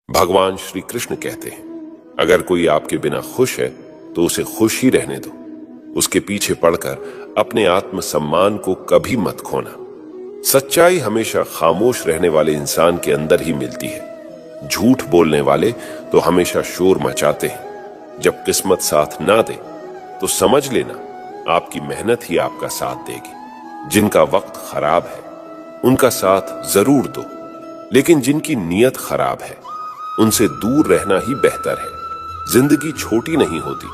भगवान श्री कृष्ण कहते हैं, अगर कोई आपके बिना खुश है तो उसे खुश ही रहने दो। उसके पीछे पड़कर अपने आत्म सम्मान को कभी मत खोना। सच्चाई हमेशा खामोश रहने वाले इंसान के अंदर ही मिलती है। झूठ बोलने वाले तो हमेशा शोर मचाते हैं। जब किस्मत साथ ना दे तो समझ लेना आपकी मेहनत ही आपका साथ देगी। जिनका वक्त खराब है उनका साथ जरूर दो, लेकिन जिनकी नीयत खराब है उनसे दूर रहना ही बेहतर है। जिंदगी छोटी नहीं होती,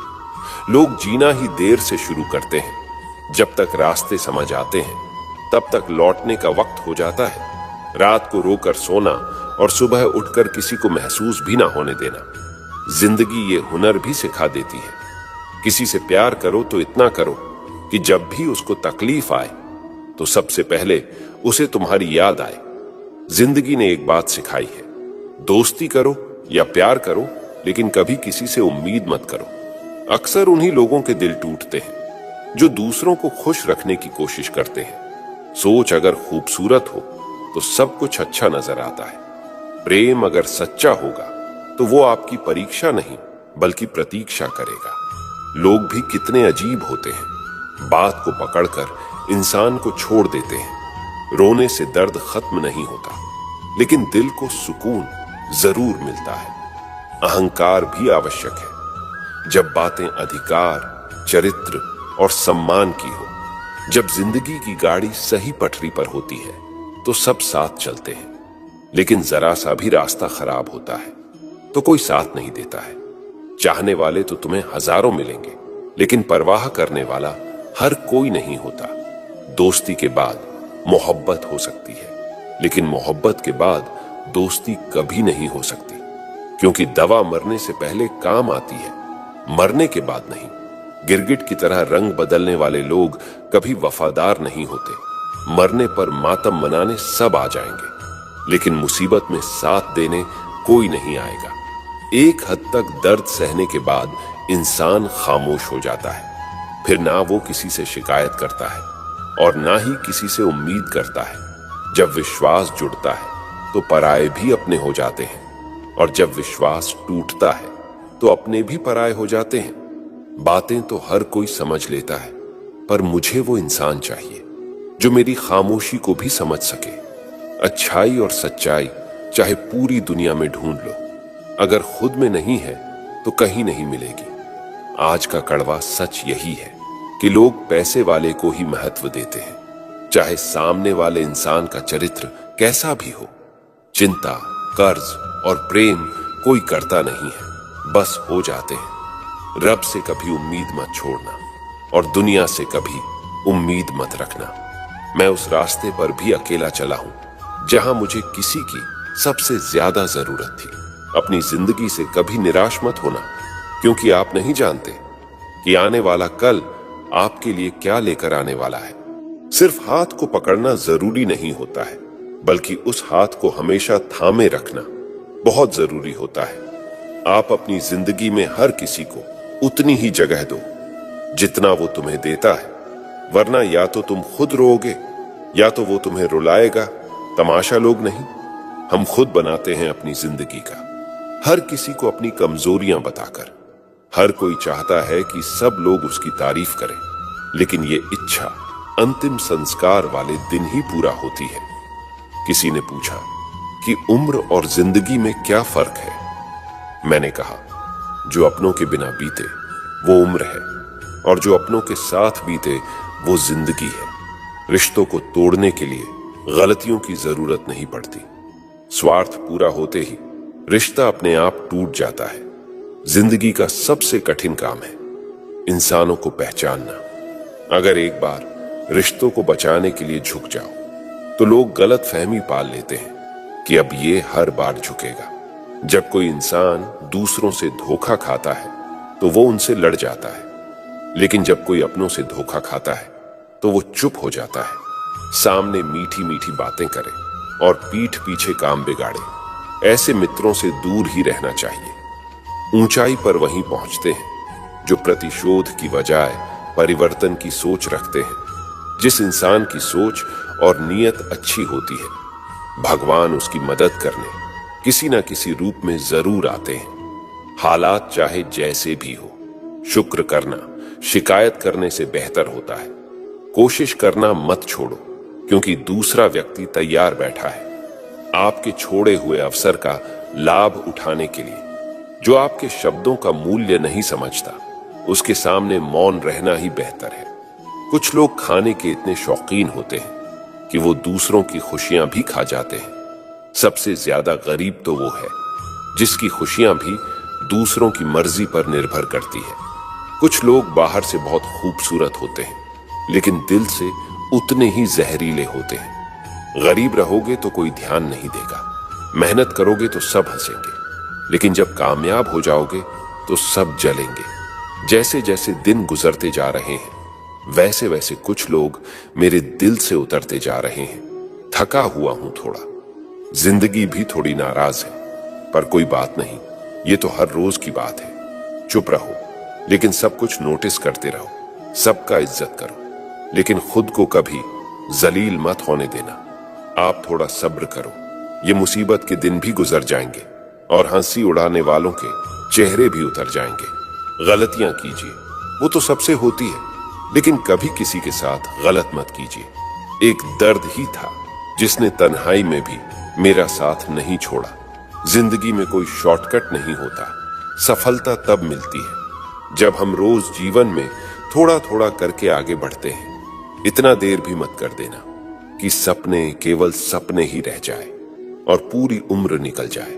लोग जीना ही देर से शुरू करते हैं। जब तक रास्ते समझ आते हैं तब तक लौटने का वक्त हो जाता है। रात को रोकर सोना और सुबह उठकर किसी को महसूस भी ना होने देना। जिंदगी ये हुनर भी सिखा देती है। किसी से प्यार करो तो इतना करो कि जब भी उसको तकलीफ आए तो सबसे पहले उसे तुम्हारी याद आए। जिंदगी ने एक बात सिखाई है, दोस्ती करो या प्यार करो, लेकिन कभी किसी से उम्मीद मत करो। अक्सर उन्हीं लोगों के दिल टूटते हैं जो दूसरों को खुश रखने की कोशिश करते हैं। सोच अगर खूबसूरत हो तो सब कुछ अच्छा नजर आता है। प्रेम अगर सच्चा होगा तो वो आपकी परीक्षा नहीं बल्कि प्रतीक्षा करेगा। लोग भी कितने अजीब होते हैं, बात को पकड़कर इंसान को छोड़ देते हैं। रोने से दर्द खत्म नहीं होता, लेकिन दिल को सुकून जरूर मिलता है। अहंकार भी आवश्यक है जब बातें अधिकार, चरित्र और सम्मान की हो। जब जिंदगी की गाड़ी सही पटरी पर होती है तो सब साथ चलते हैं, लेकिन जरा सा भी रास्ता खराब होता है तो कोई साथ नहीं देता है। चाहने वाले तो तुम्हें हजारों मिलेंगे, लेकिन परवाह करने वाला हर कोई नहीं होता। दोस्ती के बाद मोहब्बत हो सकती है, लेकिन मोहब्बत के बाद दोस्ती कभी नहीं हो सकती, क्योंकि दवा मरने से पहले काम आती है, मरने के बाद नहीं। गिरगिट की तरह रंग बदलने वाले लोग कभी वफादार नहीं होते। मरने पर मातम मनाने सब आ जाएंगे, लेकिन मुसीबत में साथ देने कोई नहीं आएगा। एक हद तक दर्द सहने के बाद इंसान खामोश हो जाता है। फिर ना वो किसी से शिकायत करता है और ना ही किसी से उम्मीद करता है। जब विश्वास जुड़ता है तो पराये भी अपने हो जाते हैं, और जब विश्वास टूटता है तो अपने भी पराये हो जाते हैं। बातें तो हर कोई समझ लेता है, पर मुझे वो इंसान चाहिए जो मेरी खामोशी को भी समझ सके। अच्छाई और सच्चाई चाहे पूरी दुनिया में ढूंढ लो, अगर खुद में नहीं है तो कहीं नहीं मिलेगी। आज का कड़वा सच यही है कि लोग पैसे वाले को ही महत्व देते हैं, चाहे सामने वाले इंसान का चरित्र कैसा भी हो। चिंता, कर्ज और प्रेम कोई करता नहीं है, बस हो जाते हैं। रब से कभी उम्मीद मत छोड़ना और दुनिया से कभी उम्मीद मत रखना। मैं उस रास्ते पर भी अकेला चला हूं जहां मुझे किसी की सबसे ज्यादा जरूरत थी। अपनी जिंदगी से कभी निराश मत होना, क्योंकि आप नहीं जानते कि आने वाला कल आपके लिए क्या लेकर आने वाला है। सिर्फ हाथ को पकड़ना जरूरी नहीं होता है, बल्कि उस हाथ को हमेशा थामे रखना बहुत जरूरी होता है। आप अपनी जिंदगी में हर किसी को उतनी ही जगह दो जितना वो तुम्हें देता है, वरना या तो तुम खुद रोओगे या तो वो तुम्हें रुलाएगा। तमाशा लोग नहीं, हम खुद बनाते हैं अपनी जिंदगी का, हर किसी को अपनी कमजोरियां बताकर। हर कोई चाहता है कि सब लोग उसकी तारीफ करें, लेकिन ये इच्छा अंतिम संस्कार वाले दिन ही पूरा होती है। किसी ने पूछा कि उम्र और जिंदगी में क्या फर्क है? मैंने कहा, जो अपनों के बिना बीते वो उम्र है, और जो अपनों के साथ बीते वो जिंदगी है। रिश्तों को तोड़ने के लिए गलतियों की जरूरत नहीं पड़ती। स्वार्थ पूरा होते ही रिश्ता अपने आप टूट जाता है। जिंदगी का सबसे कठिन काम है इंसानों को पहचानना। अगर एक बार रिश्तों को बचाने के लिए झुक जाओ तो लोग गलत फहमी पाल लेते हैं कि अब ये हर बार झुकेगा। जब कोई इंसान दूसरों से धोखा खाता है तो वो उनसे लड़ जाता है, लेकिन जब कोई अपनों से धोखा खाता है तो वो चुप हो जाता है। सामने मीठी मीठी बातें करे और पीठ पीछे काम बिगाड़े। ऐसे मित्रों से दूर ही रहना चाहिए। ऊंचाई पर वहीं पहुंचते हैं जो प्रतिशोध की बजाय परिवर्तन की सोच रखते हैं। जिस इंसान की सोच और नीयत अच्छी होती है, भगवान उसकी मदद करने किसी ना किसी रूप में जरूर आते हैं। हालात चाहे जैसे भी हो, शुक्र करना शिकायत करने से बेहतर होता है। कोशिश करना मत छोड़ो, क्योंकि दूसरा व्यक्ति तैयार बैठा है आपके छोड़े हुए अवसर का लाभ उठाने के लिए। जो आपके शब्दों का मूल्य नहीं समझता, उसके सामने मौन रहना ही बेहतर है। कुछ लोग खाने के इतने शौकीन होते हैं कि वो दूसरों की खुशियां भी खा जाते हैं। सबसे ज्यादा गरीब तो वो है जिसकी खुशियां भी दूसरों की मर्जी पर निर्भर करती है। कुछ लोग बाहर से बहुत खूबसूरत होते हैं, लेकिन दिल से उतने ही जहरीले होते हैं। गरीब रहोगे तो कोई ध्यान नहीं देगा, मेहनत करोगे तो सब हंसेंगे, लेकिन जब कामयाब हो जाओगे तो सब जलेंगे। जैसे जैसे दिन गुजरते जा रहे हैं, वैसे वैसे कुछ लोग मेरे दिल से उतरते जा रहे हैं। थका हुआ हूं थोड़ा, जिंदगी भी थोड़ी नाराज है, पर कोई बात नहीं, ये तो हर रोज की बात है। चुप रहो, लेकिन सब कुछ नोटिस करते रहो। सबका इज्जत करो, लेकिन खुद को कभी जलील मत होने देना। आप थोड़ा सब्र करो, ये मुसीबत के दिन भी गुजर जाएंगे और हंसी उड़ाने वालों के चेहरे भी उतर जाएंगे। गलतियां कीजिए, वो तो सबसे होती है, लेकिन कभी किसी के साथ गलत मत कीजिए। एक दर्द ही था जिसने तन्हाई में भी मेरा साथ नहीं छोड़ा। जिंदगी में कोई शॉर्टकट नहीं होता, सफलता तब मिलती है जब हम रोज जीवन में थोड़ा थोड़ा करके आगे बढ़ते हैं। इतना देर भी मत कर देना कि सपने केवल सपने ही रह जाए और पूरी उम्र निकल जाए।